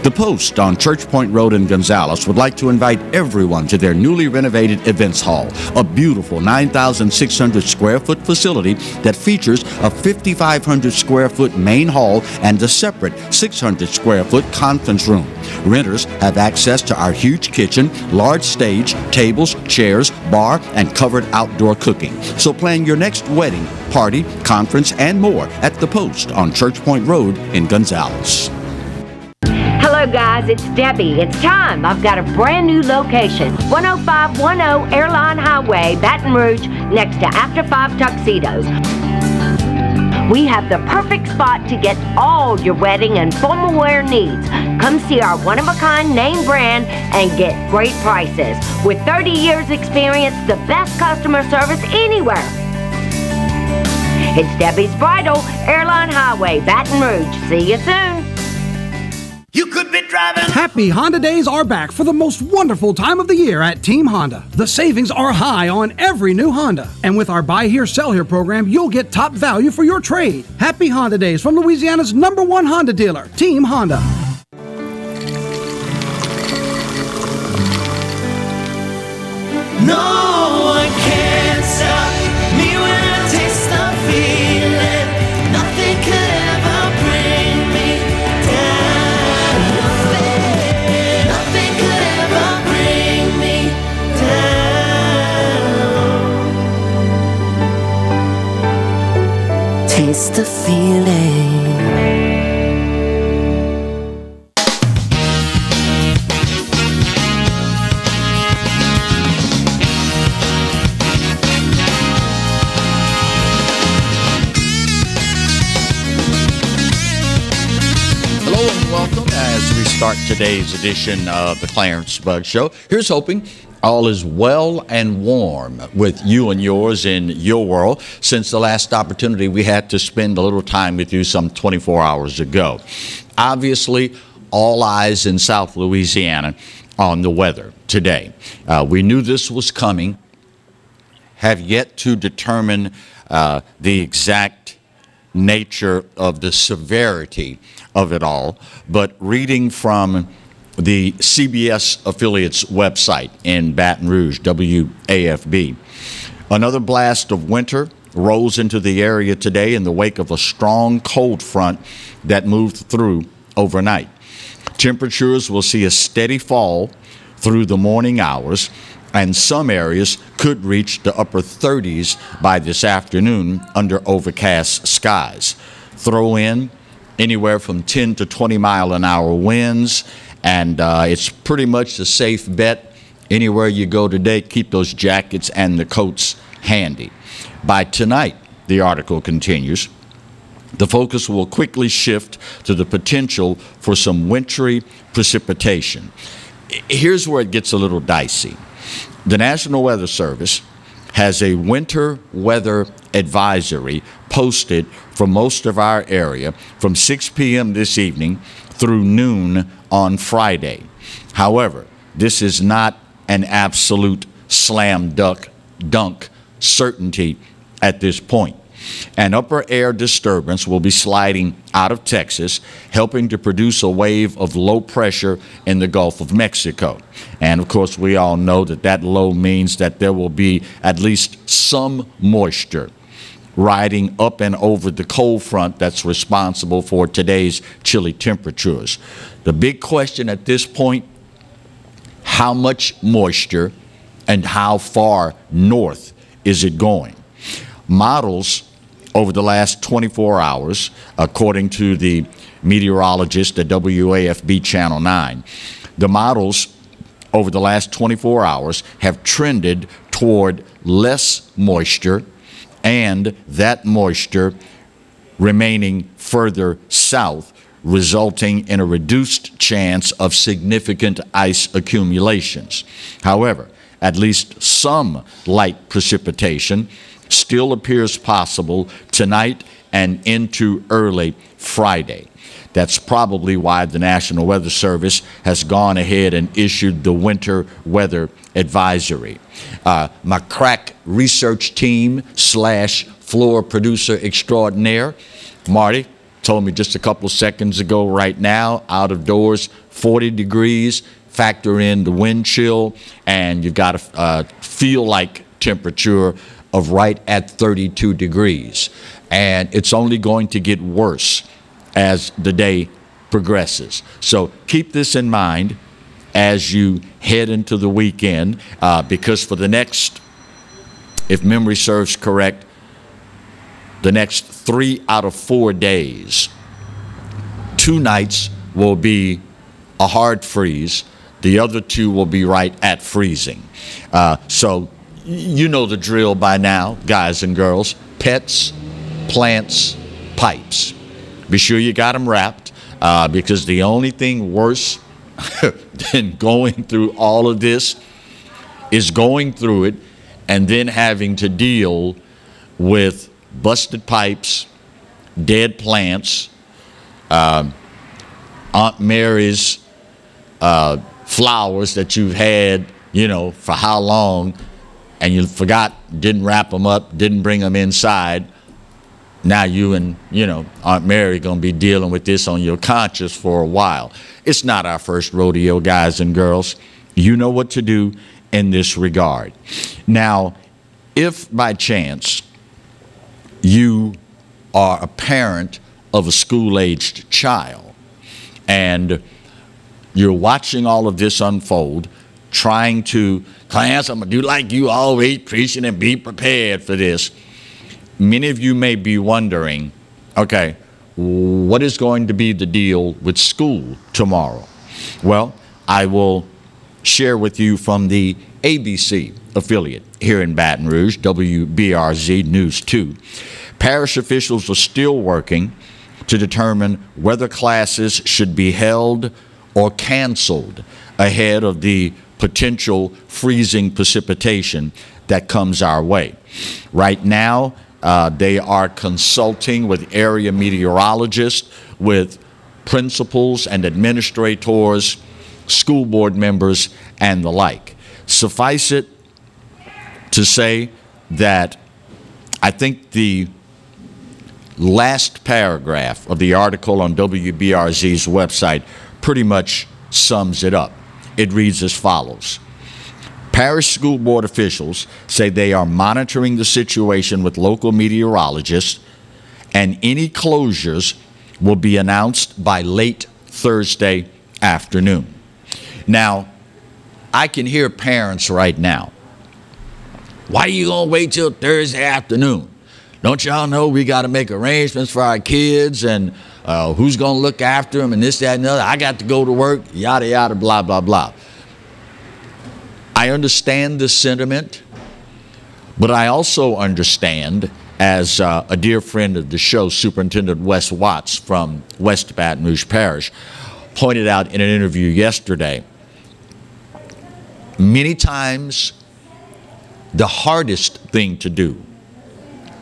The Post on Church Point Road in Gonzales would like to invite everyone to their newly renovated events hall, a beautiful 9,600 square foot facility that features a 5,500 square foot main hall and a separate 600 square foot conference room. Renters have access to our huge kitchen, large stage, tables, chairs, bar, and covered outdoor cooking. So plan your next wedding, party, conference, and more at The Post on Church Point Road in Gonzales. Hello guys, it's Debbie. It's time. I've got a brand new location. 10510 Airline Highway, Baton Rouge, next to After 5 Tuxedos. We have the perfect spot to get all your wedding and formal wear needs. Come see our one-of-a-kind name brand and get great prices. With 30 years experience, the best customer service anywhere. It's Debbie's Bridal, Airline Highway, Baton Rouge. See you soon. You could be driving. Happy Honda Days are back for the most wonderful time of the year at Team Honda. The savings are high on every new Honda. And with our Buy Here, Sell Here program, you'll get top value for your trade. Happy Honda Days from Louisiana's #1 Honda dealer, Team Honda. No one can stop me when I taste the feeling. Nothing could ever bring me down. Nothing could ever bring me down. Taste the feeling. Start today's edition of the Clarence Bug Show. Here's hoping all is well and warm with you and yours in your world since the last opportunity we had to spend a little time with you some 24 hours ago. Obviously, all eyes in South Louisiana on the weather today. We knew this was coming, have yet to determine the exact nature of the severity of it all, but reading from the CBS affiliate's website in Baton Rouge, WAFB, another blast of winter rolls into the area today in the wake of a strong cold front that moved through overnight. Temperatures will see a steady fall through the morning hours, and some areas could reach the upper 30s by this afternoon under overcast skies. Throw in anywhere from 10 to 20 mile an hour winds, and it's pretty much a safe bet. Anywhere you go today, keep those jackets and the coats handy. By tonight, the article continues, the focus will quickly shift to the potential for some wintry precipitation. Here's where it gets a little dicey. The National Weather Service has a winter weather advisory posted for most of our area from 6 p.m. this evening through noon on Friday. However, this is not an absolute slam dunk certainty at this point. An upper air disturbance will be sliding out of Texas, helping to produce a wave of low pressure in the Gulf of Mexico. And of course, we all know that that low means that there will be at least some moisture riding up and over the cold front that's responsible for today's chilly temperatures. The big question at this point, how much moisture and how far north is it going? Models over the last 24 hours, according to the meteorologist at WAFB Channel 9, the models over the last 24 hours have trended toward less moisture and that moisture remaining further south, resulting in a reduced chance of significant ice accumulations. However, at least some light precipitation still appears possible tonight and into early Friday. That's probably why the National Weather Service has gone ahead and issued the winter weather advisory. My crack research team / floor producer extraordinaire, Marty, told me just a couple seconds ago, right now, out of doors, 40 degrees. Factor in the wind chill, and you've got a feel-like temperature of right at 32 degrees. And it's only going to get worse as the day progresses. So keep this in mind as you head into the weekend, because for the next, if memory serves correct, the next 3 out of 4 days, 2 nights will be a hard freeze. The other 2 will be right at freezing. So you know the drill by now, guys and girls. Pets, plants, pipes. Be sure you got them wrapped, because the only thing worse than going through all of this is going through it and then having to deal with busted pipes, dead plants, Aunt Mary's flowers that you've had, you know, for how long, and you forgot, didn't wrap them up, didn't bring them inside. Now you and, you know, Aunt Mary going to be dealing with this on your conscience for a while. It's not our first rodeo, guys and girls. You know what to do in this regard. Now, if by chance you are a parent of a school-aged child and you're watching all of this unfold, trying to, Clarence, I'm going to do like you always preaching and be prepared for this. Many of you may be wondering, okay, what is going to be the deal with school tomorrow? Well, I will share with you from the ABC affiliate here in Baton Rouge, WBRZ News 2. Parish officials are still working to determine whether classes should be held or canceled ahead of the potential freezing precipitation that comes our way. Right now, they are consulting with area meteorologists, with principals and administrators, school board members, and the like. Suffice it to say that I think the last paragraph of the article on WBRZ's website pretty much sums it up. It reads as follows. Parish school board officials say they are monitoring the situation with local meteorologists, and any closures will be announced by late Thursday afternoon. Now, I can hear parents right now. Why are you going to wait till Thursday afternoon? Don't y'all know we got to make arrangements for our kids, and who's going to look after them, and this, that, and the other. I got to go to work, yada, yada, blah, blah, blah. I understand this sentiment, but I also understand, as a dear friend of the show, Superintendent Wes Watts from West Baton Rouge Parish, pointed out in an interview yesterday, many times the hardest thing to do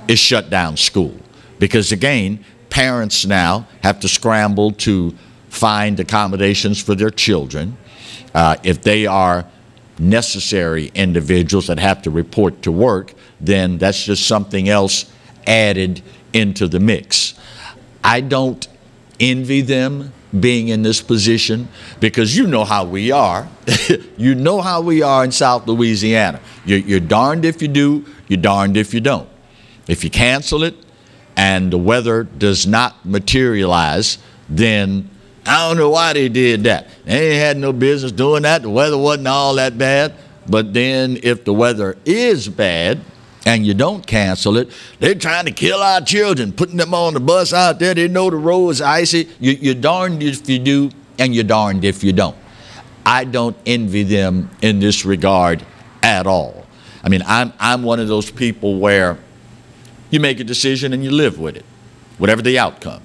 is shut down school. Because again, parents now have to scramble to find accommodations for their children. If they are necessary individuals that have to report to work, then that's just something else added into the mix. I don't envy them being in this position, because you know how we are. You know how we are in South Louisiana. You're darned if you do, you're darned if you don't. If you cancel it and the weather does not materialize, then I don't know why they did that. They ain't had no business doing that. The weather wasn't all that bad. But then if the weather is bad and you don't cancel it, they're trying to kill our children, putting them on the bus out there. They know the road is icy. You're darned if you do, and you're darned if you don't. I don't envy them in this regard at all. I mean, I'm one of those people where you make a decision and you live with it, whatever the outcome.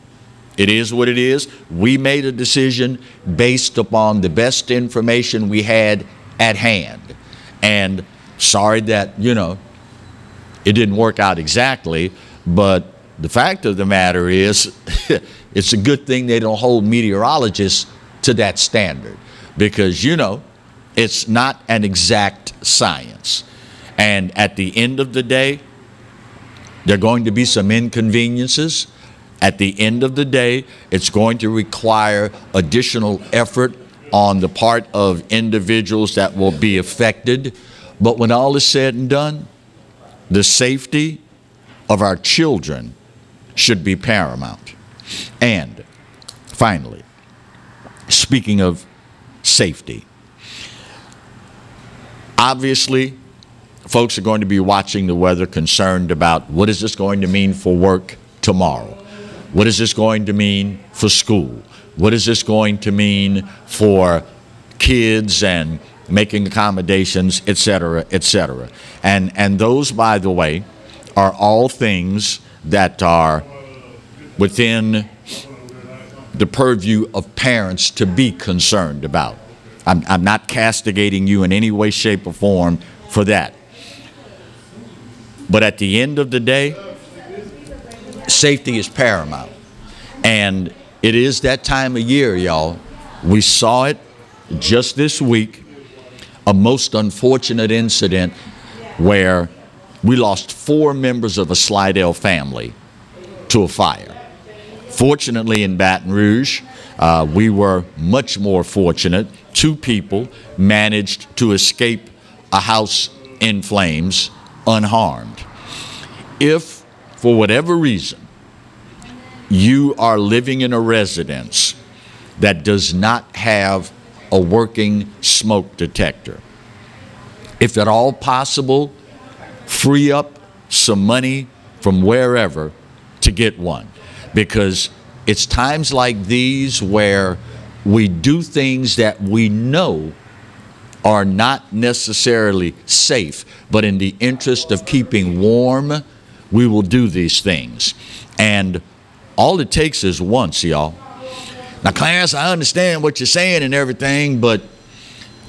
It is what it is. We made a decision based upon the best information we had at hand. And sorry that, you know, it didn't work out exactly, but the fact of the matter is it's a good thing they don't hold meteorologists to that standard, because, you know, it's not an exact science. And at the end of the day, there are going to be some inconveniences. At the end of the day, it's going to require additional effort on the part of individuals that will be affected. But when all is said and done, the safety of our children should be paramount. And finally, speaking of safety, obviously, folks are going to be watching the weather, concerned about what is this going to mean for work tomorrow? What is this going to mean for school? What is this going to mean for kids and making accommodations, et cetera, et cetera? And those, by the way, are all things that are within the purview of parents to be concerned about. I'm not castigating you in any way, shape, or form for that. But at the end of the day, safety is paramount. And it is that time of year, y'all. We saw it just this week, a most unfortunate incident where we lost 4 members of a Slidell family to a fire. Fortunately, in Baton Rouge, we were much more fortunate. 2 people managed to escape a house in flames unharmed. If, for whatever reason, you are living in a residence that does not have a working smoke detector, if at all possible, free up some money from wherever to get one. Because it's times like these where we do things that we know are not necessarily safe, but in the interest of keeping warm, we will do these things. And all it takes is once, y'all. Now, Clarence, I understand what you're saying and everything, but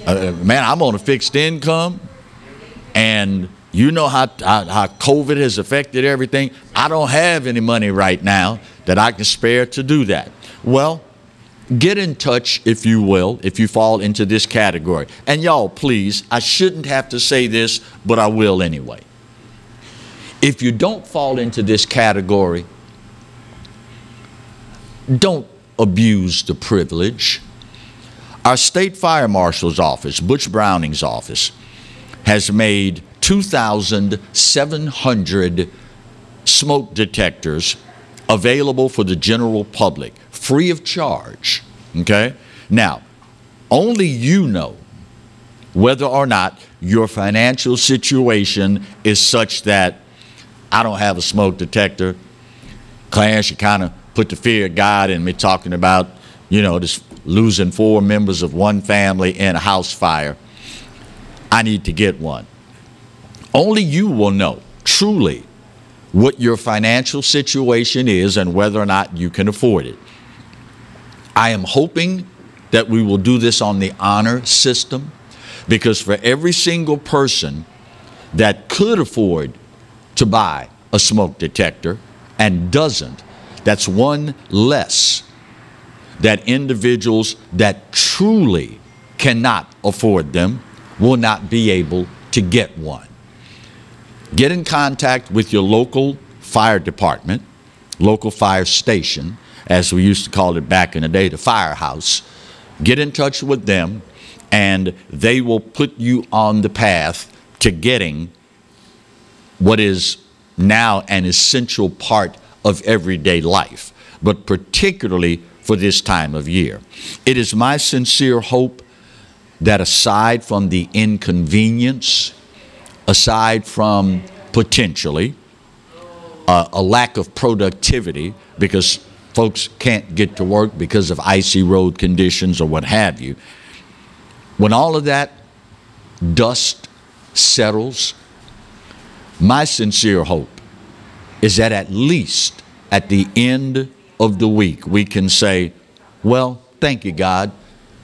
man, I'm on a fixed income, and you know how COVID has affected everything. I don't have any money right now that I can spare to do that. Well, get in touch, if you will, if you fall into this category. And y'all, please, I shouldn't have to say this, but I will anyway. If you don't fall into this category, don't abuse the privilege. Our state fire marshal's office, Butch Browning's office, has made 2,700 smoke detectors available for the general public, free of charge, okay? Now, only you know whether or not your financial situation is such that I don't have a smoke detector. Clarence, you kind of put the fear of God in me talking about, you know, just losing 4 members of one family in a house fire. I need to get one. Only you will know truly what your financial situation is and whether or not you can afford it. I am hoping that we will do this on the honor system, because for every single person that could afford to buy a smoke detector and doesn't, that's one less that individuals that truly cannot afford them will not be able to get one. Get in contact with your local fire department, local fire station, as we used to call it back in the day, the firehouse. Get in touch with them, and they will put you on the path to getting what is now an essential part of everyday life, but particularly for this time of year. It is my sincere hope that aside from the inconvenience, aside from potentially a lack of productivity because folks can't get to work because of icy road conditions or what have you, when all of that dust settles, my sincere hope is that at least at the end of the week we can say, well, thank you, God,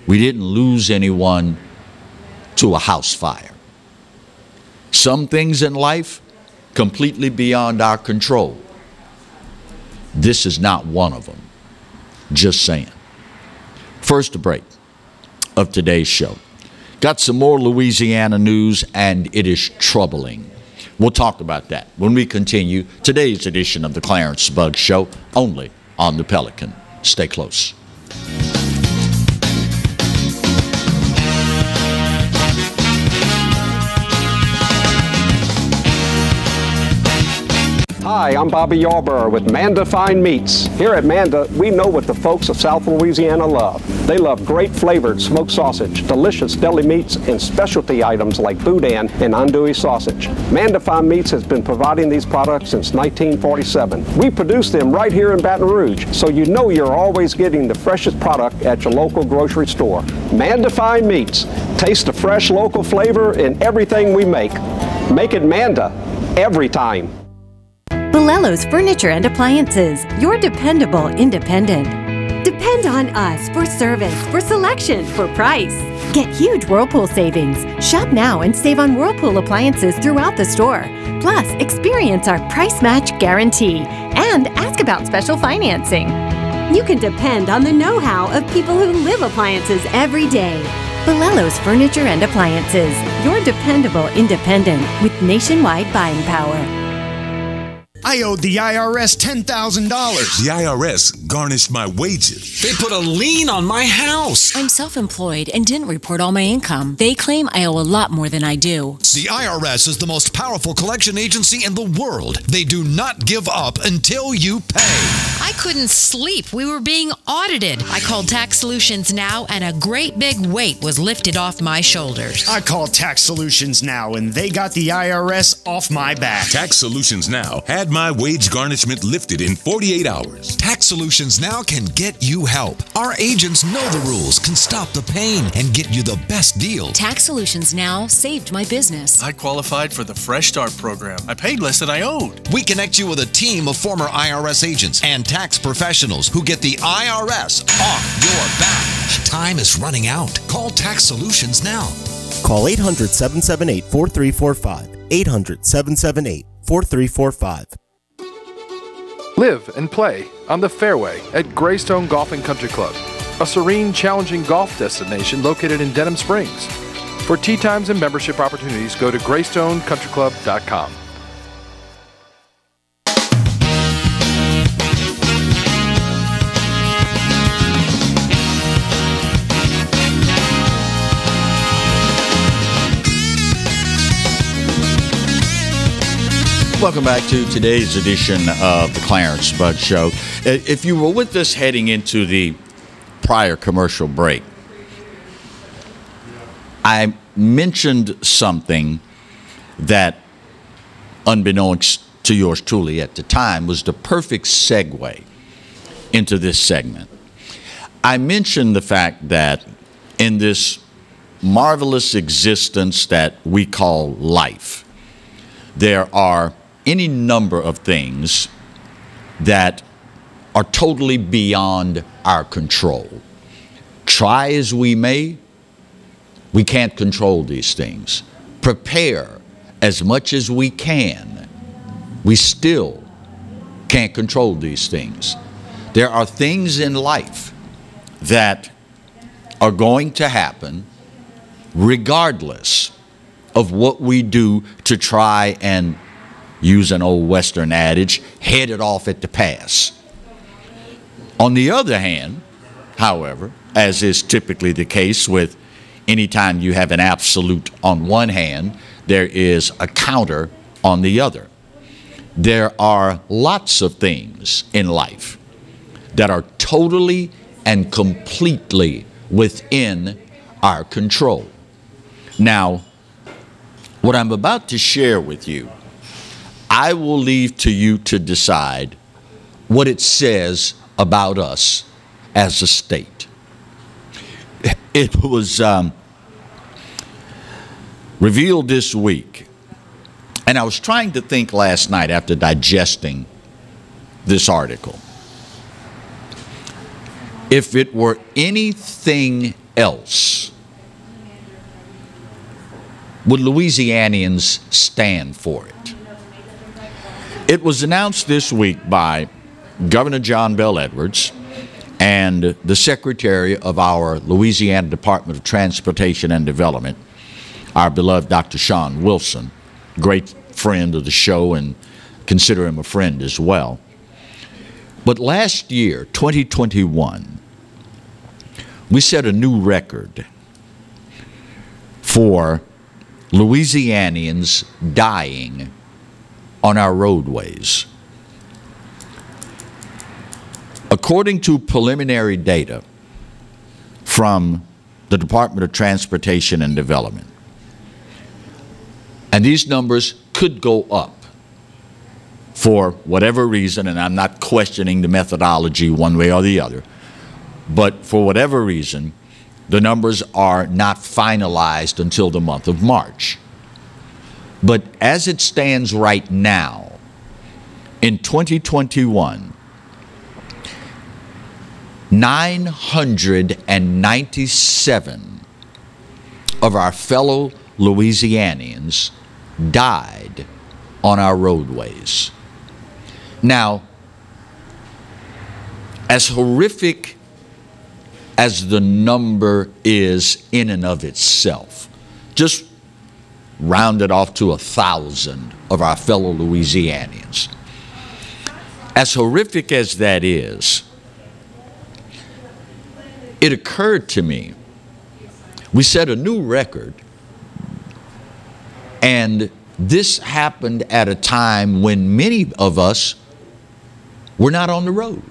we didn't lose anyone to a house fire. Some things in life completely beyond our control. This is not one of them. Just saying. First break of today's show. Got some more Louisiana news, and it is troubling. We'll talk about that when we continue today's edition of the Clarence Buggs Show, only on the Pelican. Stay close. Hi, I'm Bobby Yarborough with Manda Fine Meats. Here at Manda, we know what the folks of South Louisiana love. They love great flavored smoked sausage, delicious deli meats, and specialty items like boudin and andouille sausage. Manda Fine Meats has been providing these products since 1947. We produce them right here in Baton Rouge, so you know you're always getting the freshest product at your local grocery store. Manda Fine Meats. Taste the fresh local flavor in everything we make. Make it Manda every time. Bolello's Furniture and Appliances, your dependable independent. Depend on us for service, for selection, for price. Get huge Whirlpool savings. Shop now and save on Whirlpool appliances throughout the store. Plus, experience our price match guarantee and ask about special financing. You can depend on the know-how of people who live appliances every day. Bolello's Furniture and Appliances, your dependable independent with nationwide buying power. I owed the IRS $10,000. The IRS garnished my wages. They put a lien on my house. I'm self-employed and didn't report all my income. They claim I owe a lot more than I do. The IRS is the most powerful collection agency in the world. They do not give up until you pay. I couldn't sleep. We were being audited. I called Tax Solutions Now, and a great big weight was lifted off my shoulders. I called Tax Solutions Now, and they got the IRS off my back. Tax Solutions Now had my wage garnishment lifted in 48 hours. Tax Solutions Now can get you help. Our agents know the rules, can stop the pain, and get you the best deal. Tax Solutions Now saved my business. I qualified for the Fresh Start program. I paid less than I owed. We connect you with a team of former IRS agents and tax professionals who get the IRS off your back. Time is running out. Call Tax Solutions now. Call 800-778-4345. 800-778-4345. Live and play on the fairway at Greystone Golf and Country Club, a serene, challenging golf destination located in Denham Springs. For tee times and membership opportunities, go to greystonecountryclub.com. Welcome back to today's edition of the Clarence Buggs Show. If you were with us heading into the prior commercial break, I mentioned something that, unbeknownst to yours truly at the time, was the perfect segue into this segment. I mentioned the fact that in this marvelous existence that we call life, there are any number of things that are totally beyond our control. Try as we may, we can't control these things. Prepare as much as we can, we still can't control these things. There are things in life that are going to happen regardless of what we do to try and, use an old Western adage, head it off at the pass. On the other hand, however, as is typically the case with any time you have an absolute on one hand, there is a counter on the other. There are lots of things in life that are totally and completely within our control. Now, what I'm about to share with you, I will leave to you to decide what it says about us as a state. It was revealed this week, and I was trying to think last night after digesting this article. If it were anything else, would Louisianians stand for it? It was announced this week by Governor John Bel Edwards and the Secretary of our Louisiana Department of Transportation and Development, our beloved Dr. Sean Wilson, great friend of the show and consider him a friend as well. But last year, 2021, we set a new record for Louisianians dying on our roadways. According to preliminary data from the Department of Transportation and Development, and these numbers could go up for whatever reason, and I'm not questioning the methodology one way or the other, but for whatever reason, the numbers are not finalized until the month of March. But as it stands right now, in 2021, 997 of our fellow Louisianians died on our roadways. Now, as horrific as the number is in and of itself, just round it off to 1,000 of our fellow Louisianians. As horrific as that is, it occurred to me, we set a new record, and this happened at a time when many of us were not on the road.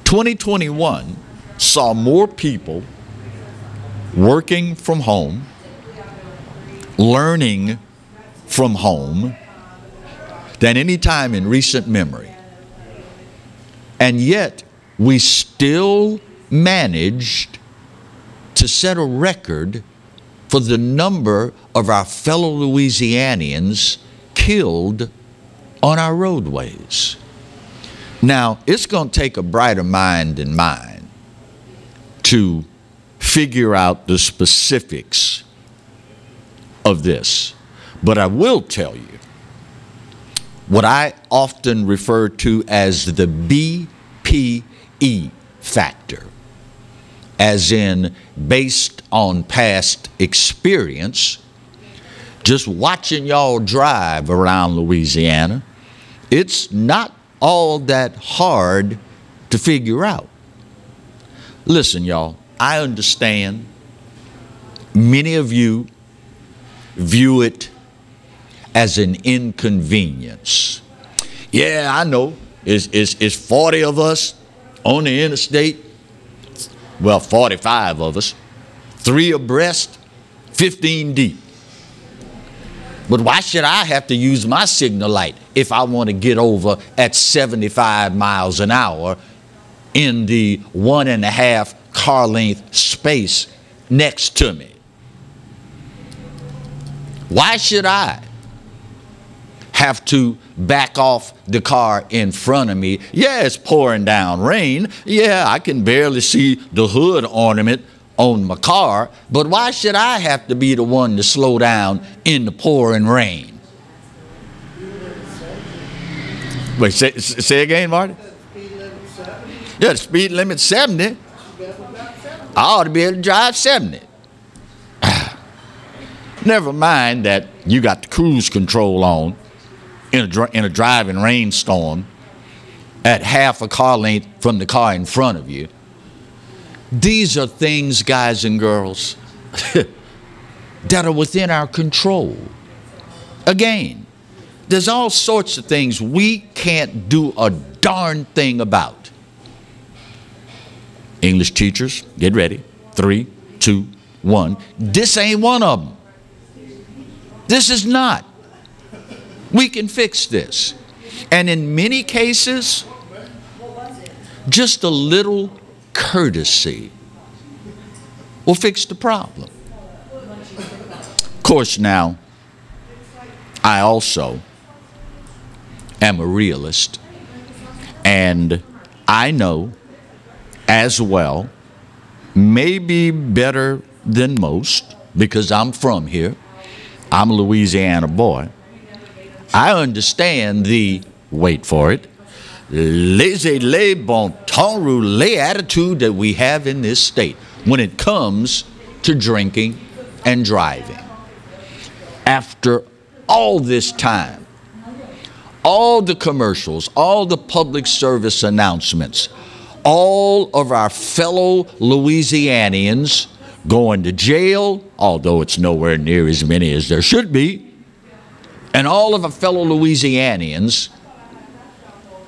2021 saw more people working from home, learning from home, than any time in recent memory. And yet, we still managed to set a record for the number of our fellow Louisianians killed on our roadways. Now, it's going to take a brighter mind than mine to figure out the specifics of this. But I will tell you what I often refer to as the BPE factor, as in based on past experience. Just watching y'all drive around Louisiana, it's not all that hard to figure out. Listen, y'all, I understand many of you view it as an inconvenience. Yeah, I know. It's 40 of us on the interstate. Well, 45 of us. 3 abreast, 15 deep. But why should I have to use my signal light if I want to get over at 75 miles an hour in the 1.5 car length space next to me? Why should I have to back off the car in front of me? Yeah, it's pouring down rain. Yeah, I can barely see the hood ornament on my car, but why should I have to be the one to slow down in the pouring rain? Wait, say again, Marty? Yeah, the speed limit 70. I ought to be able to drive 70. Never mind that you got the cruise control on in a driving rainstorm at half a car length from the car in front of you. These are things, guys and girls, that are within our control. Again, there's all sorts of things we can't do a darn thing about. English teachers, get ready. 3, 2, 1. This ain't one of them. This is not. We can fix this. And in many cases, just a little courtesy will fix the problem. Of course, now, I also am a realist, and I know as well, maybe better than most, because I'm from here, I'm a Louisiana boy, I understand the, wait for it, laissez-les bon temps rouler attitude that we have in this state when it comes to drinking and driving. After all this time, all the commercials, all the public service announcements, all of our fellow Louisianians going to jail, although it's nowhere near as many as there should be, and all of our fellow Louisianians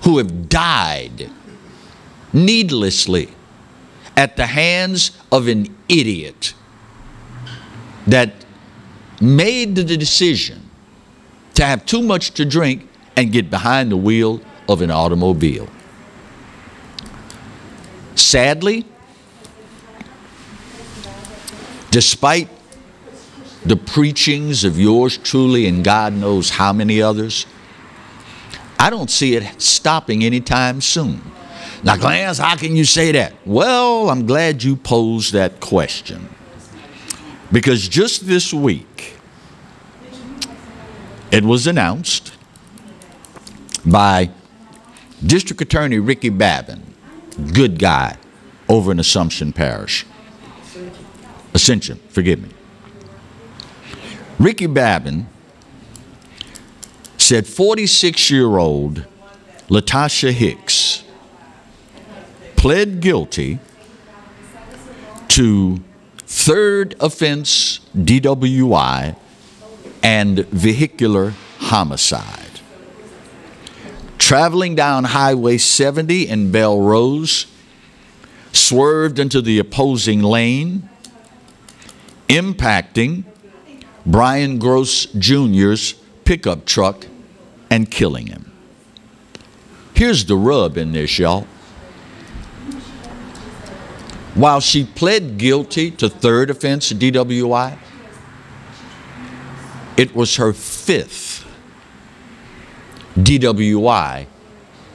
who have died needlessly at the hands of an idiot that made the decision to have too much to drink and get behind the wheel of an automobile. Sadly, despite the preachings of yours truly and God knows how many others, I don't see it stopping anytime soon. Now, Clarence, how can you say that? Well, I'm glad you posed that question. Because just this week, it was announced by District Attorney Ricky Babin, good guy, over in Assumption Parish. Ascension, forgive me. Ricky Babin said 46-year-old Latasha Hicks pled guilty to third offense DWI and vehicular homicide. Traveling down Highway 70 in Belrose, swerved into the opposing lane, impacting Brian Gross Jr.'s pickup truck and killing him. Here's the rub in this, y'all. While she pled guilty to third offense DWI, it was her fifth DWI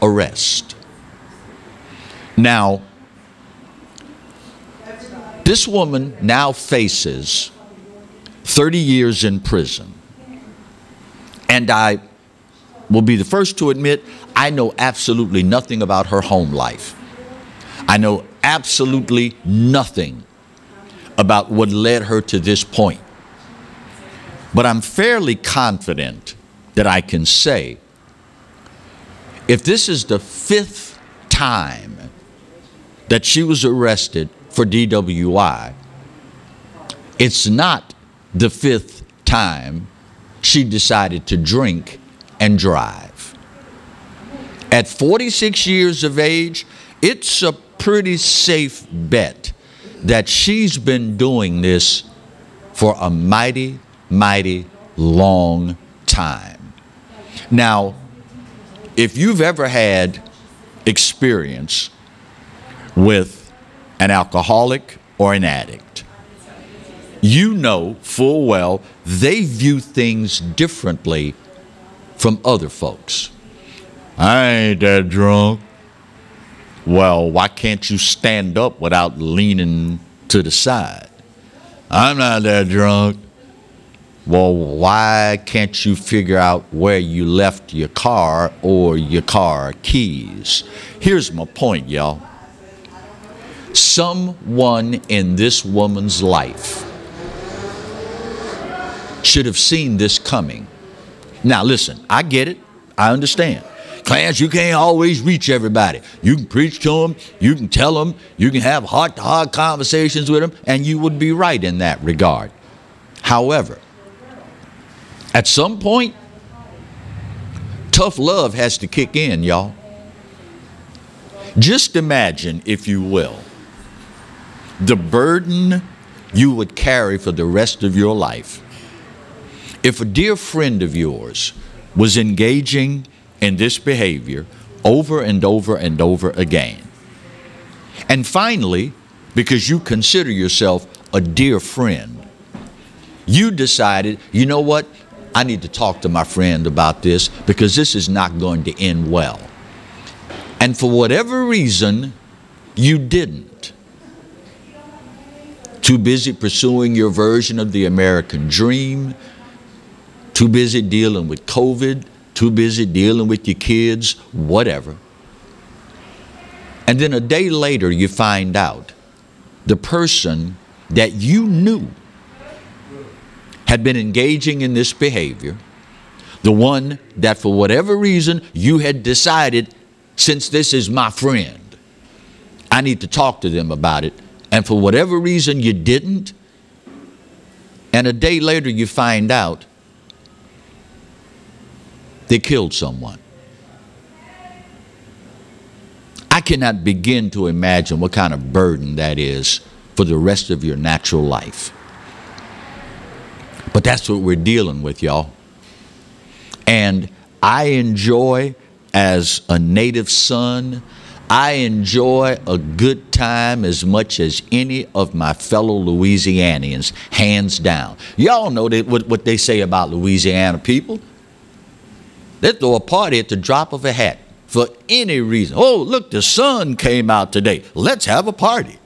arrest. Now, this woman now faces 30 years in prison. And I will be the first to admit, I know absolutely nothing about her home life. I know absolutely nothing about what led her to this point. But I'm fairly confident that I can say, if this is the fifth time that she was arrested for DWI, it's not the fifth time she decided to drink and drive. At 46 years of age, it's a pretty safe bet that she's been doing this for a mighty, mighty long time. Now, if you've ever had experience with an alcoholic or an addict, you know full well they view things differently from other folks. I ain't that drunk. Well, why can't you stand up without leaning to the side? I'm not that drunk. Well, why can't you figure out where you left your car or your car keys? Here's my point, y'all. Someone in this woman's life should have seen this coming. Now, listen, I get it. I understand. Clarence, you can't always reach everybody. You can preach to them, you can tell them, you can have heart-to-heart conversations with them, and you would be right in that regard. However, at some point, tough love has to kick in, y'all. Just imagine, if you will, the burden you would carry for the rest of your life if a dear friend of yours was engaging in this behavior over and over and over again. And finally, because you consider yourself a dear friend, you decided, you know what? I need to talk to my friend about this because this is not going to end well. And for whatever reason, you didn't. Too busy pursuing your version of the American dream, too busy dealing with COVID, too busy dealing with your kids, whatever. And then a day later you find out the person that you knew had been engaging in this behavior The one that for whatever reason you had decided, since this is my friend, I need to talk to them about it. And for whatever reason you didn't. And a day later you find out they killed someone. I cannot begin to imagine what kind of burden that is for the rest of your natural life. But that's what we're dealing with, y'all. And I enjoy, as a native son, I enjoy a good time as much as any of my fellow Louisianians, hands down. Y'all know that what they say about Louisiana people. They throw a party at the drop of a hat for any reason. Oh, look, the sun came out today. Let's have a party.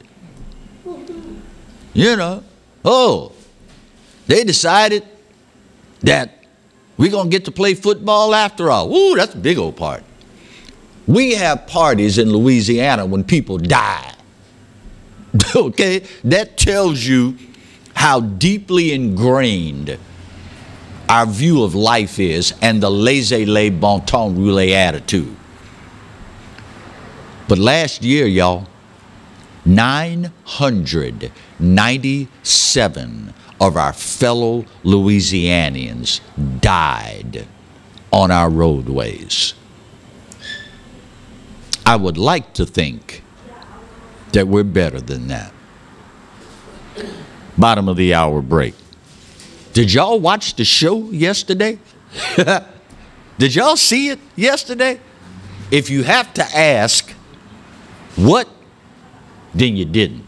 You know, oh, they decided that we're going to get to play football after all. Ooh, that's a big old party. We have parties in Louisiana when people die. Okay? That tells you how deeply ingrained our view of life is, and the laissez-aller bon temps roulé attitude. But last year, y'all, 997 of our fellow Louisianians died on our roadways. I would like to think that we're better than that. Bottom of the hour break. Did y'all watch the show yesterday? Did y'all see it yesterday? If you have to ask what, then you didn't.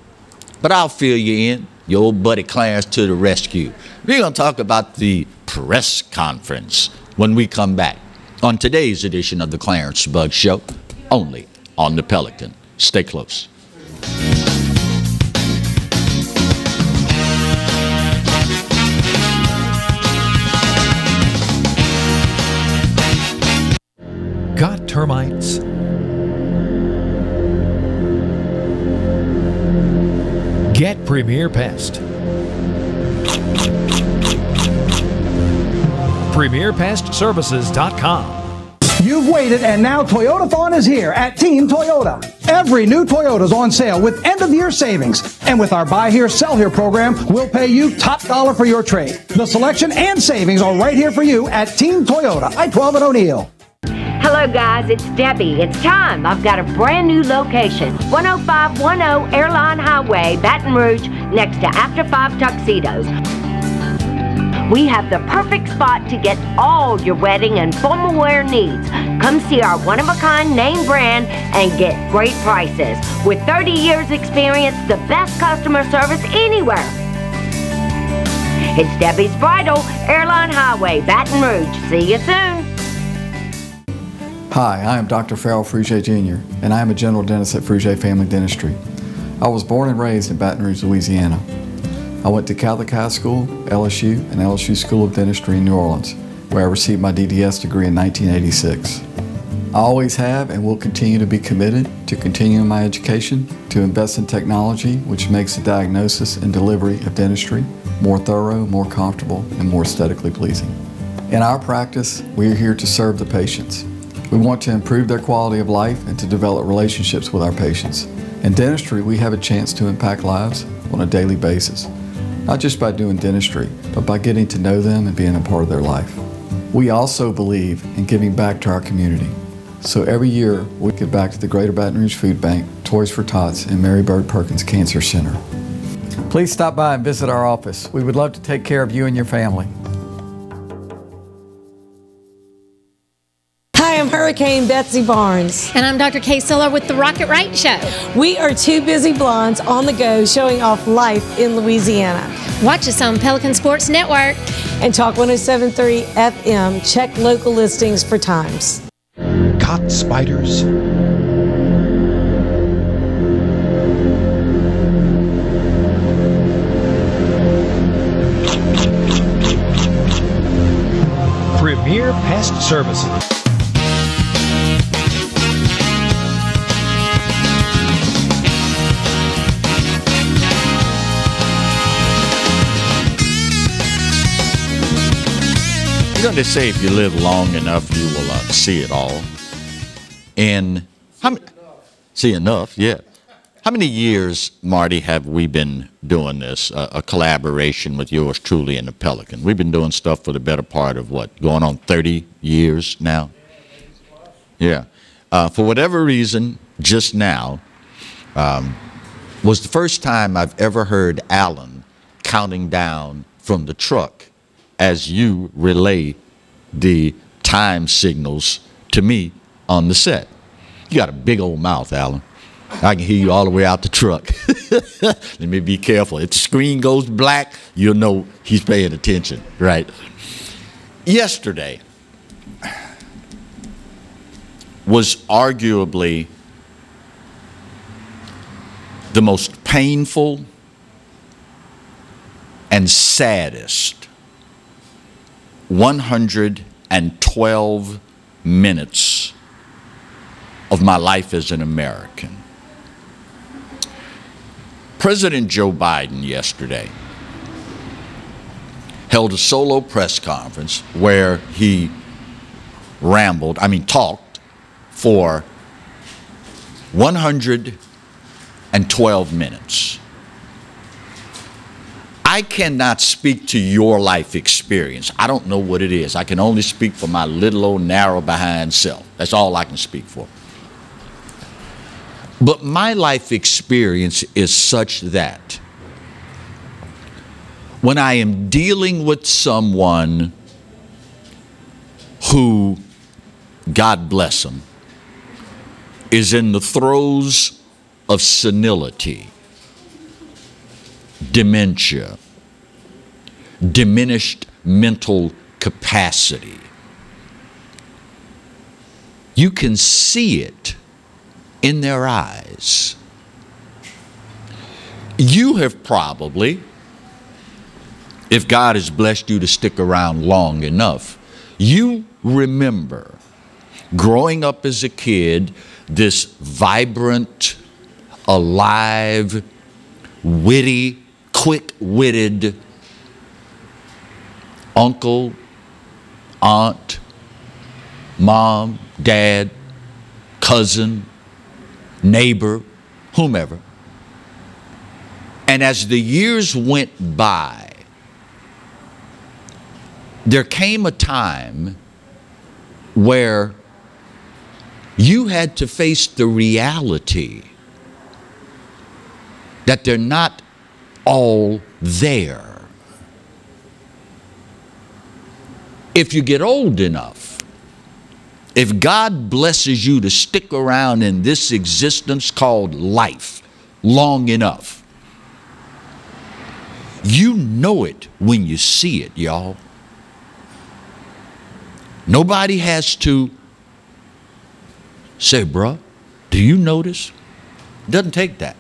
But I'll fill you in. Your old buddy Clarence to the rescue. We're going to talk about the press conference when we come back on today's edition of the Clarence Bug Show, only on the Pelican. Stay close. Got termites? Get Premier Pest. PremierPestServices.com. You've waited, and now Toyotathon is here at Team Toyota. Every new Toyota is on sale with end-of-year savings. And with our Buy Here, Sell Here program, we'll pay you top dollar for your trade. The selection and savings are right here for you at Team Toyota, I-12 and O'Neill. Hello guys, it's Debbie. It's time. I've got a brand new location. 10510 Airline Highway, Baton Rouge, next to After 5 Tuxedos. We have the perfect spot to get all your wedding and formal wear needs. Come see our one-of-a-kind name brand and get great prices. With 30 years experience, the best customer service anywhere. It's Debbie's Bridal, Airline Highway, Baton Rouge. See you soon. Hi, I am Dr. Farrell Frugier Jr., and I am a general dentist at Frugier Family Dentistry. I was born and raised in Baton Rouge, Louisiana. I went to Catholic High School, LSU, and LSU School of Dentistry in New Orleans, where I received my DDS degree in 1986. I always have and will continue to be committed to continuing my education, to invest in technology which makes the diagnosis and delivery of dentistry more thorough, more comfortable, and more aesthetically pleasing. In our practice, we are here to serve the patients. We want to improve their quality of life and to develop relationships with our patients. In dentistry, we have a chance to impact lives on a daily basis, not just by doing dentistry, but by getting to know them and being a part of their life. We also believe in giving back to our community. So every year, we give back to the Greater Baton Rouge Food Bank, Toys for Tots, and Mary Bird Perkins Cancer Center. Please stop by and visit our office. We would love to take care of you and your family. Hi, I'm Hurricane Betsy Barnes. And I'm Dr. Kay Siller with The Rocket Right Show. We are two busy blondes on the go showing off life in Louisiana. Watch us on Pelican Sports Network. And Talk 107.3 FM. Check local listings for times. Caught spiders? Premier Pest Services. You know, they say if you live long enough, you will see it all. And see enough, yeah. How many years, Marty, have we been doing this, a collaboration with yours truly and the Pelican? We've been doing stuff for the better part of what, going on 30 years now? Yeah. For whatever reason, just now, was the first time I've ever heard Alan counting down from the truck as you relay the time signals to me on the set. You got a big old mouth, Alan. I can hear you all the way out the truck. Let me be careful. If the screen goes black, you'll know he's paying attention, right? Yesterday was arguably the most painful and saddest 112 minutes of my life as an American. President Joe Biden yesterday held a solo press conference where he talked for 112 minutes. I cannot speak to your life experience. I don't know what it is. I can only speak for my little old narrow behind self. That's all I can speak for. But my life experience is such that when I am dealing with someone who, God bless them, is in the throes of senility, dementia, diminished mental capacity, you can see it in their eyes. You have probably, if God has blessed you to stick around long enough, you remember growing up as a kid, this vibrant, alive, witty, quick-witted uncle, aunt, mom, dad, cousin, neighbor, whomever. And as the years went by, there came a time where you had to face the reality that they're not all there. If you get old enough, if God blesses you to stick around in this existence called life long enough, you know it when you see it, y'all. Nobody has to say, bruh, do you notice? It doesn't take that.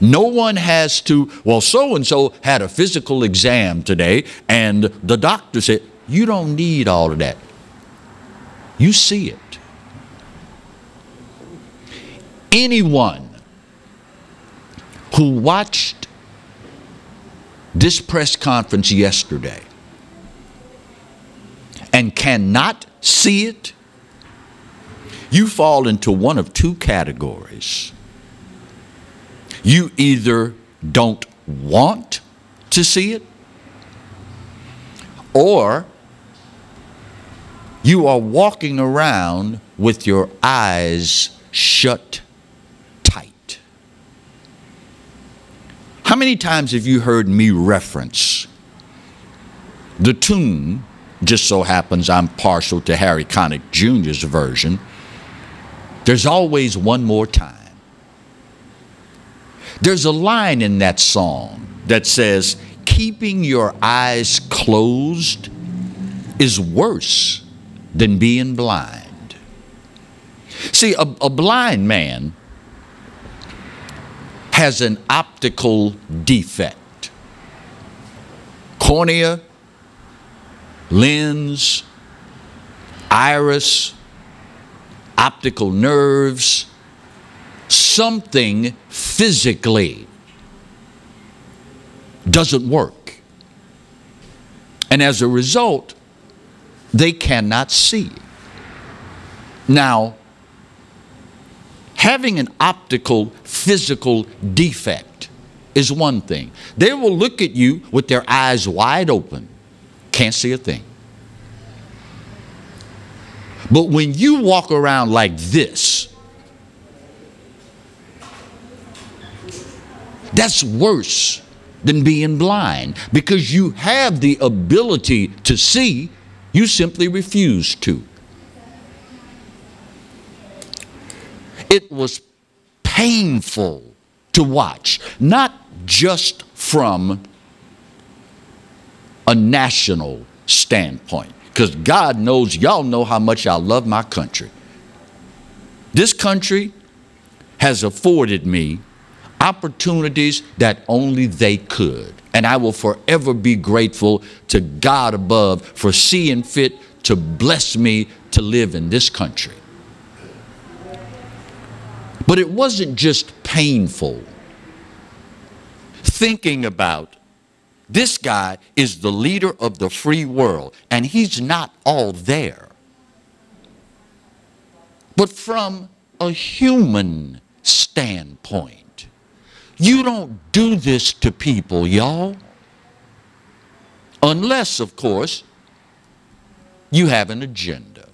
No one has to, well, so-and-so had a physical exam today, and the doctor said, you don't need all of that. You see it. Anyone who watched this press conference yesterday and cannot see it, you fall into one of two categories. You either don't want to see it, or you are walking around with your eyes shut tight. How many times have you heard me reference the tune? Just so happens I'm partial to Harry Connick Jr.'s version. There's always one more time. There's a line in that song that says, keeping your eyes closed is worse than being blind. See, a blind man has an optical defect. Cornea, lens, iris, optical nerves, something physically doesn't work. And as a result, they cannot see. Now, having an optical, physical defect is one thing. They will look at you with their eyes wide open, can't see a thing. But when you walk around like this, that's worse than being blind, because you have the ability to see, you simply refuse to. It was painful to watch, not just from a national standpoint, because God knows, y'all know how much I love my country. This country has afforded me opportunities that only they could. And I will forever be grateful to God above for seeing fit to bless me to live in this country. But it wasn't just painful. Thinking about this guy is the leader of the free world, and he's not all there. But from a human standpoint, you don't do this to people, y'all. Unless, of course, you have an agenda.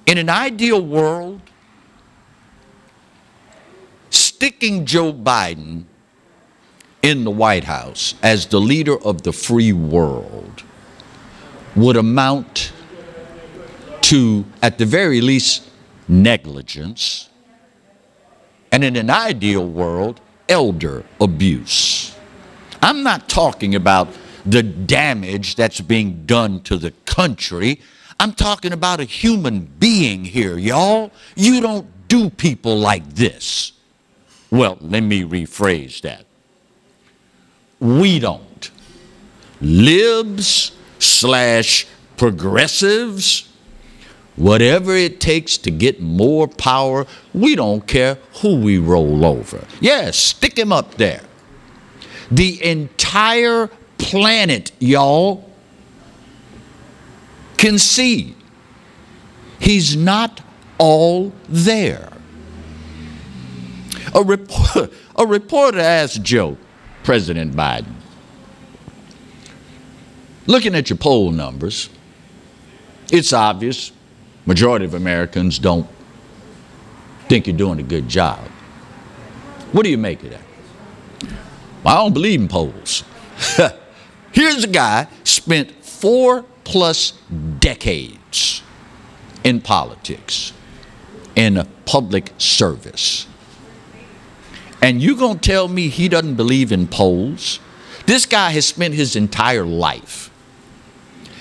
In an ideal world, sticking Joe Biden in the White House as the leader of the free world would amount to, at the very least, negligence, and in an ideal world, elder abuse. I'm not talking about the damage that's being done to the country. I'm talking about a human being here, y'all. You don't do people like this. Well, let me rephrase that. We don't. Libs / progressives, whatever it takes to get more power, we don't care who we roll over. Yes, stick him up there. The entire planet, y'all, can see he's not all there. A reporter asked Joe, President Biden, looking at your poll numbers, it's obvious majority of Americans don't think you're doing a good job. What do you make of that? Well, I don't believe in polls. Here's a guy spent 4+ decades in politics, in public service. And you gonna tell me he doesn't believe in polls? This guy has spent his entire life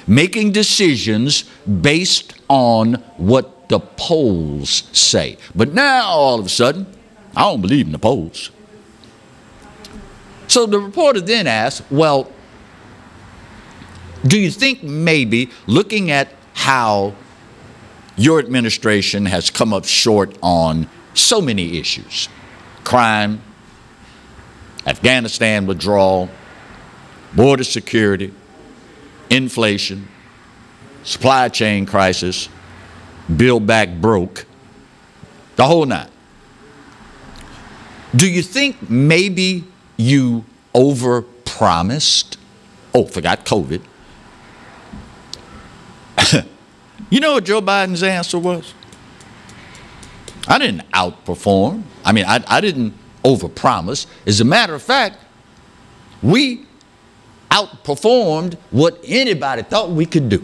making decisions based on what the polls say. But now, all of a sudden, I don't believe in the polls. So the reporter then asked, well, do you think maybe, looking at how your administration has come up short on so many issues, crime, Afghanistan withdrawal, border security, inflation, supply chain crisis, build back broke, the whole nine. Do you think maybe you overpromised? Oh, forgot COVID. You know what Joe Biden's answer was? I didn't outperform. I mean, I didn't overpromise. As a matter of fact, we outperformed what anybody thought we could do.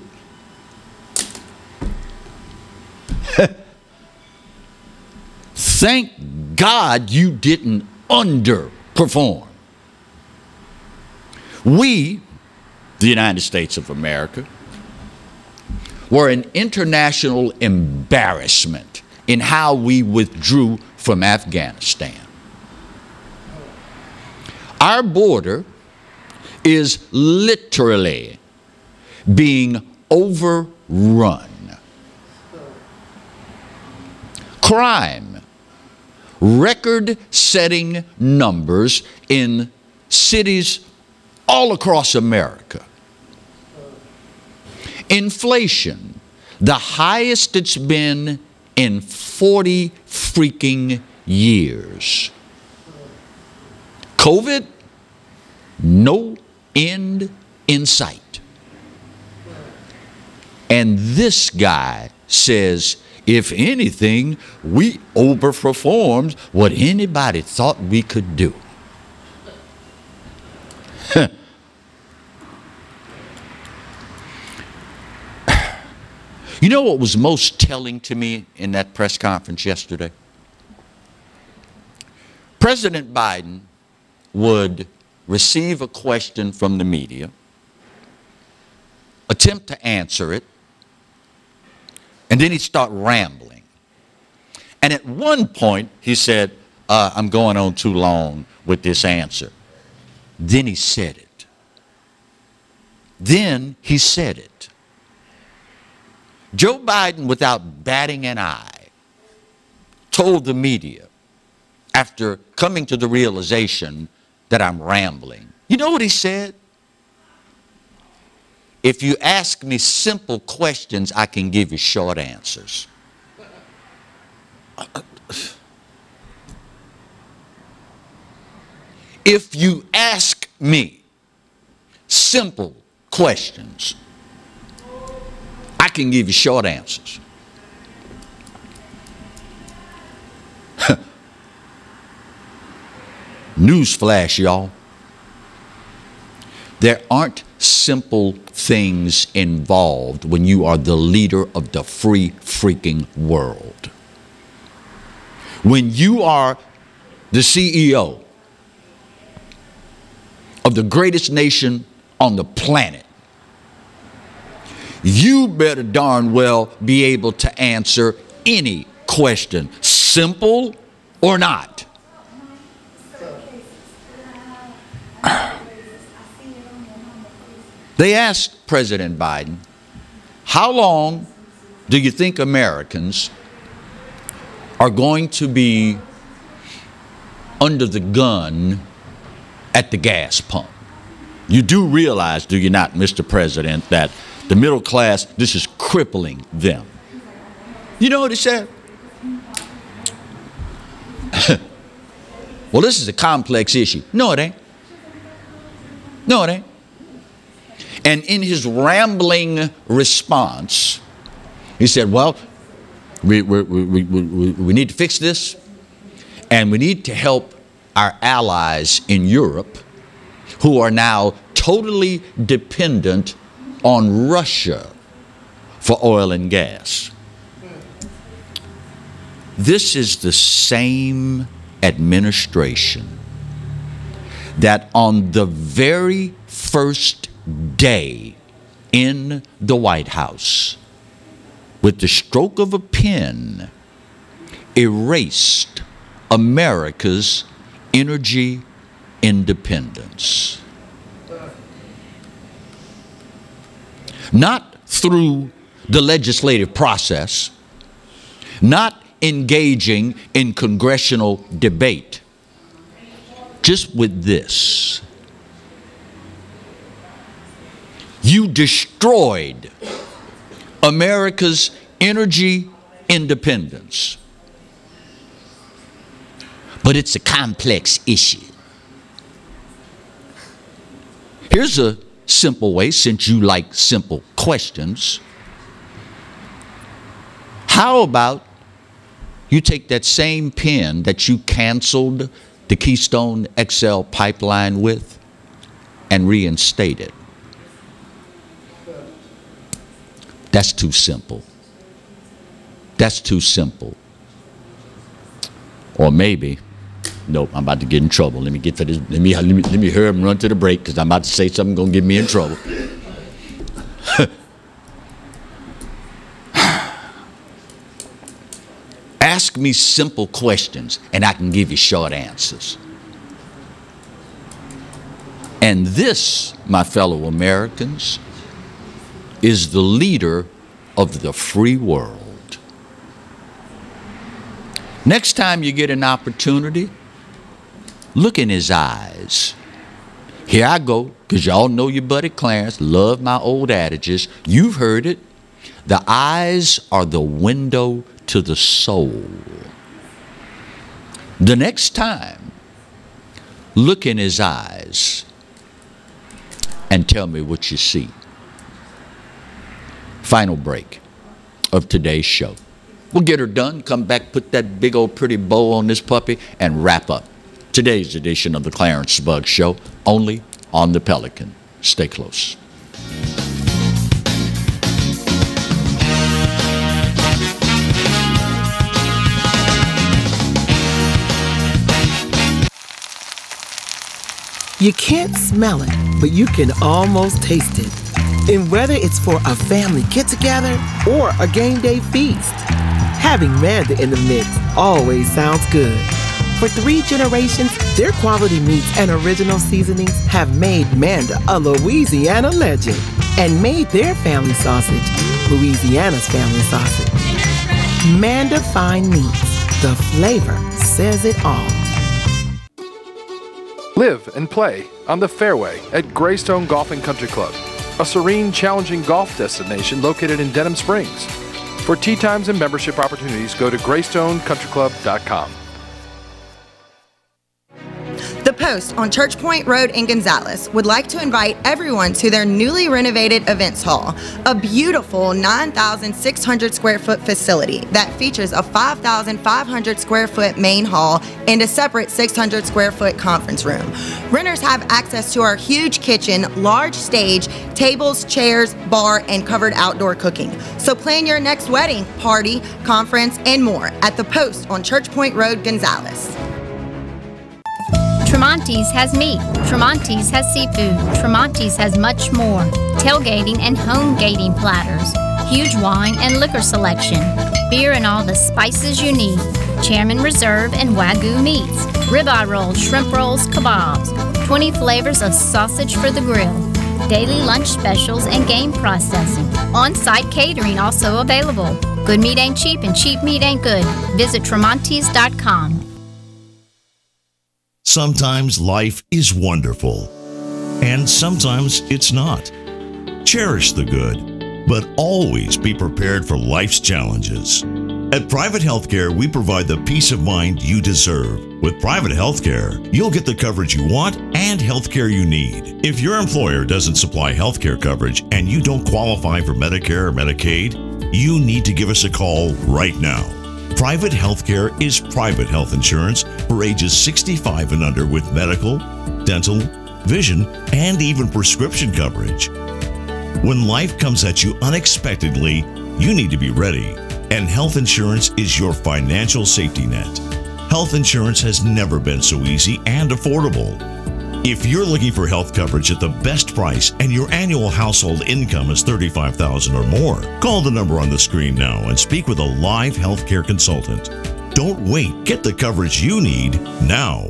Thank God you didn't underperform. We, the United States of America, were an international embarrassment in how we withdrew from Afghanistan. Our border is literally being overrun. Crime, record-setting numbers in cities all across America. Inflation, the highest it's been in 40 freaking years. COVID, no end in sight. And this guy says, if anything, we overperformed what anybody thought we could do. You know what was most telling to me in that press conference yesterday? President Biden would receive a question from the media, attempt to answer it, and then he'd start rambling. And at one point, he said, I'm going on too long with this answer. Then he said it. Then he said it. Joe Biden, without batting an eye, told the media, after coming to the realization that I'm rambling, you know what he said? If you ask me simple questions, I can give you short answers. If you ask me simple questions, I can give you short answers. Newsflash, y'all. There aren't simple things involved when you are the leader of the free freaking world. When you are the CEO of the greatest nation on the planet, you better darn well be able to answer any question, simple or not. They asked President Biden, how long do you think Americans are going to be under the gun at the gas pump? You do realize, do you not, Mr. President, that the middle class, this is crippling them? You know what he said? Well, this is a complex issue. No, it ain't. No, it ain't. And in his rambling response, he said, well, we need to fix this, and we need to help our allies in Europe who are now totally dependent on Russia for oil and gas. This is the same administration that on the very first day in the White House, with the stroke of a pen, erased America's energy independence. Not through the legislative process, not engaging in congressional debate, just with this. You destroyed America's energy independence. But it's a complex issue. Here's a simple way, since you like simple questions. How about you take that same pen that you canceled the Keystone XL pipeline with and reinstate it? That's too simple. That's too simple. Or maybe, nope, I'm about to get in trouble. Let me get to this. Let me hurry up and run to the break, because I'm about to say something gonna get me in trouble. Ask me simple questions, and I can give you short answers. And this, my fellow Americans, is the leader of the free world. Next time you get an opportunity, look in his eyes. Here I go, because y'all know your buddy Clarence, love my old adages. You've heard it. The eyes are the window to the soul. The next time, look in his eyes and tell me what you see. Final break of today's show. We'll get her done, come back, put that big old pretty bow on this puppy, and wrap up today's edition of the Clarence Buggs Show, only on the Pelican. Stay close. You can't smell it, but you can almost taste it. And whether it's for a family get-together or a game day feast, having Manda in the mix always sounds good. For 3 generations, their quality meats and original seasonings have made Manda a Louisiana legend and made their family sausage Louisiana's family sausage. Manda Fine Meats. The flavor says it all. Live and play on the fairway at Greystone Golf and Country Club, a serene, challenging golf destination located in Denham Springs. For tee times and membership opportunities, go to GreystonecountryClub.com. The Post on Church Point Road in Gonzales would like to invite everyone to their newly renovated events hall, a beautiful 9,600 square foot facility that features a 5,500 square foot main hall and a separate 600 square foot conference room. Renters have access to our huge kitchen, large stage, tables, chairs, bar, and covered outdoor cooking. So plan your next wedding, party, conference, and more at The Post on Church Point Road, Gonzales. Tremonti's has meat, Tremonti's has seafood, Tremonti's has much more. Tailgating and home gating platters, huge wine and liquor selection, beer and all the spices you need, Chairman Reserve and Wagyu meats, ribeye rolls, shrimp rolls, kebabs, 20 flavors of sausage for the grill, daily lunch specials and game processing. On-site catering also available. Good meat ain't cheap and cheap meat ain't good. Visit Tremonti's.com. Sometimes life is wonderful, and sometimes it's not. Cherish the good, but always be prepared for life's challenges. At Private Healthcare, we provide the peace of mind you deserve. With Private Healthcare, you'll get the coverage you want and healthcare you need. If your employer doesn't supply healthcare coverage and you don't qualify for Medicare or Medicaid, you need to give us a call right now. Private Healthcare is private health insurance for ages 65 and under with medical, dental, vision, and even prescription coverage. When life comes at you unexpectedly, you need to be ready, and health insurance is your financial safety net. Health insurance has never been so easy and affordable. If you're looking for health coverage at the best price and your annual household income is $35,000 or more, call the number on the screen now and speak with a live healthcare consultant. Don't wait. Get the coverage you need now.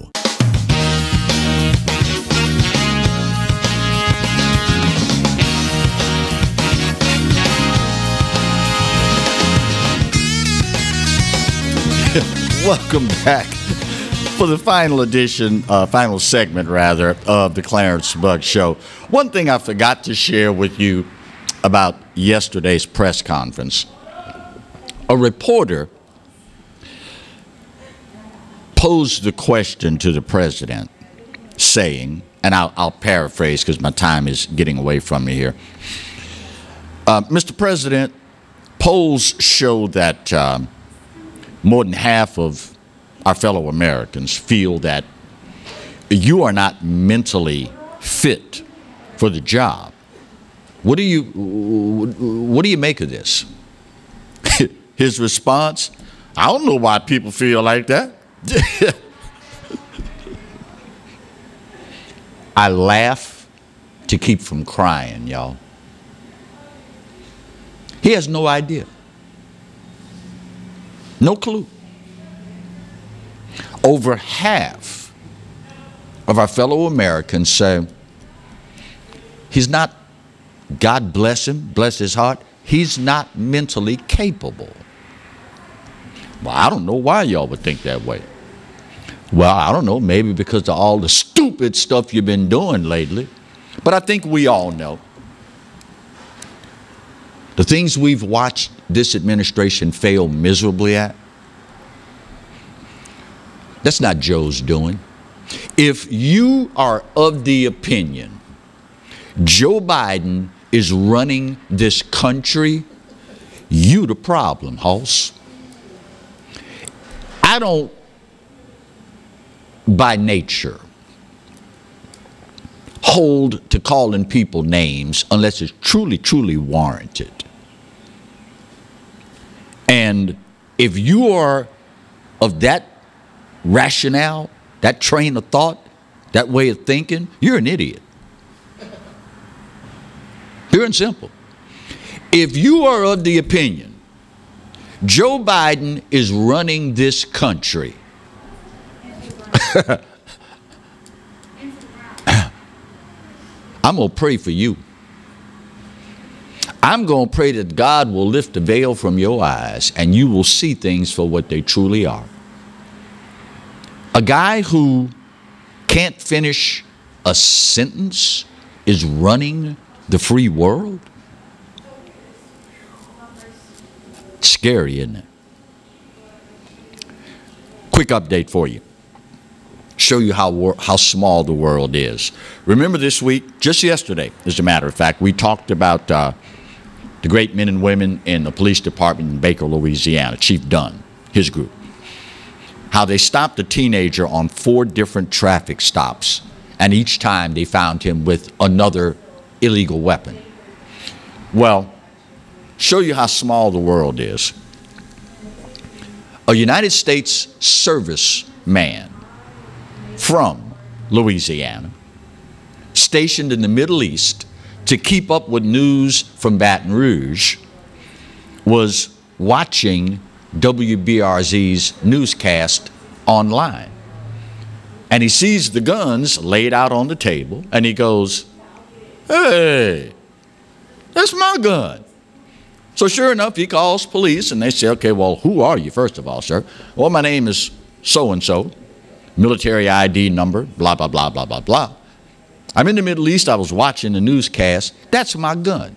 Welcome back for the final edition, final segment rather, of the Clarence Buggs Show. One thing I forgot to share with you about yesterday's press conference. A reporter posed the question to the president, saying, and I'll paraphrase because my time is getting away from me here. Mr. President, polls show that more than half of our fellow Americans feel that you are not mentally fit for the job. What do you make of this? His response, I don't know why people feel like that. I laugh to keep from crying, y'all. He has no idea. No clue. Over half of our fellow Americans say he's not, God bless him, bless his heart, he's not mentally capable. Well, I don't know why y'all would think that way. Well, I don't know, maybe because of all the stupid stuff you've been doing lately. But I think we all know the things we've watched this administration fail miserably at. That's not Joe's doing. If you are of the opinion Joe Biden is running this country, you the problem, hoss. I don't, by nature, hold to calling people names unless it's truly, truly warranted. And if you are of that rationale, that train of thought, that way of thinking, you're an idiot. Pure and simple. If you are of the opinion Joe Biden is running this country, I'm going to pray for you. I'm going to pray that God will lift the veil from your eyes and you will see things for what they truly are. A guy who can't finish a sentence is running the free world? Scary, isn't it? Quick update for you. Show you how small the world is. Remember this week, just yesterday, as a matter of fact, we talked about the great men and women in the police department in Baker, Louisiana, Chief Dunn, his group. How they stopped a teenager on 4 different traffic stops, and each time they found him with another illegal weapon. Well, show you how small the world is. A United States serviceman from Louisiana, stationed in the Middle East to keep up with news from Baton Rouge, was watching WBRZ's newscast online. And he sees the guns laid out on the table, and he goes, "Hey, that's my gun." So sure enough, he calls police, and they say, "Okay, well, who are you, first of all, sir?" "Well, my name is so-and-so, military ID number, blah, blah, blah, blah, blah, blah. I'm in the Middle East, I was watching the newscast. That's my gun."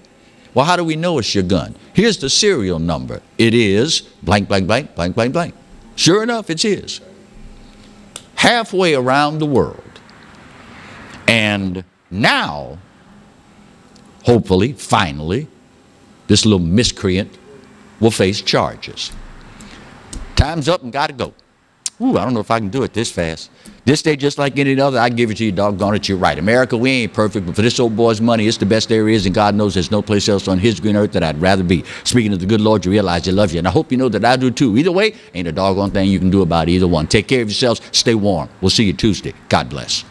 "Well, how do we know it's your gun?" "Here's the serial number. It is blank, blank, blank, blank, blank, blank." Sure enough, it's his. Halfway around the world. And now, hopefully, finally, this little miscreant will face charges. Time's up and gotta go. Ooh, I don't know if I can do it this fast. This day, just like any other, I give it to you, doggone it, you're right. America, we ain't perfect, but for this old boy's money, it's the best there is, and God knows there's no place else on his green earth that I'd rather be. Speaking of the good Lord, you realize he loves you, and I hope you know that I do too. Either way, ain't a doggone thing you can do about either one. Take care of yourselves, stay warm. We'll see you Tuesday. God bless.